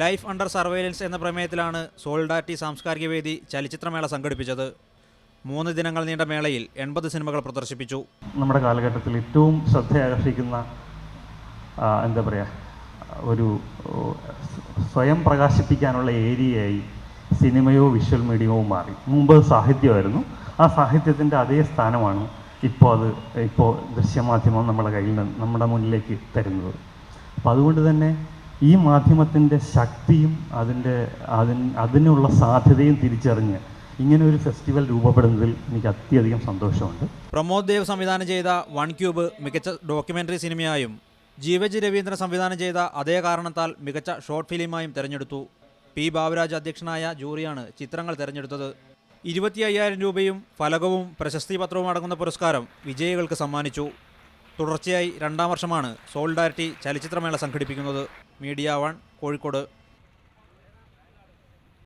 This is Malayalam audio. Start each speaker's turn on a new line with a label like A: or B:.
A: ലൈഫ് അണ്ടർ സർവൈലൻസ് എന്ന പ്രമേയത്തിലാണ് സോളിഡാരിറ്റി സാംസ്കാരിക വേദി ചലച്ചിത്രമേള സംഘടിപ്പിച്ചത്. 3 ദിനങ്ങൾ നീണ്ട മേളയിൽ 80 സിനിമകൾ പ്രദർശിപ്പിച്ചു.
B: നമ്മുടെ കാലഘട്ടത്തിൽ ഏറ്റവും ശ്രദ്ധയാകർഷിക്കുന്ന ഒരു സ്വയം പ്രകാശിപ്പിക്കാനുള്ള ഏരിയയായി സിനിമയോ വിഷ്വൽ മീഡിയയോ മാറി. മുമ്പ് സാഹിത്യമായിരുന്നു. ആ സാഹിത്യത്തിൻ്റെ അതേ സ്ഥാനമാണ് ഇപ്പോൾ ദൃശ്യമാധ്യമം നമ്മുടെ മുന്നിലേക്ക് തരുന്നത്. അപ്പം അതുകൊണ്ട് തന്നെ ഈ മാധ്യമത്തിൻ്റെ ശക്തിയും അതിനുള്ള സാധ്യതയും തിരിച്ചറിഞ്ഞ് ഇങ്ങനെ ഒരു ഫെസ്റ്റിവൽ രൂപപ്പെടുന്നതിൽ എനിക്ക് അത്യധികം സന്തോഷമുണ്ട്.
A: പ്രമോദ് ദേവ് സംവിധാനം ചെയ്ത വൺ ക്യൂബ് മികച്ച ഡോക്യുമെൻ്ററി സിനിമയായും ജീവജി രവീന്ദ്രൻ സംവിധാനം ചെയ്ത അതേ കാരണത്താൽ മികച്ച ഷോർട്ട് ഫിലിമായും തിരഞ്ഞെടുത്തു. പി ബാബുരാജ് അധ്യക്ഷനായ ജൂറിയാണ് ചിത്രങ്ങൾ തിരഞ്ഞെടുത്തത്. 25,000 രൂപയും ഫലകവും പ്രശസ്തി പത്രവും അടങ്ങുന്ന പുരസ്കാരം വിജയികൾക്ക് സമ്മാനിച്ചു. തുടർച്ചയായി 2ാം വർഷമാണ് സോളിഡാരിറ്റി ചലച്ചിത്രമേള സംഘടിപ്പിക്കുന്നത്. മീഡിയ 1 കോഴിക്കോട്.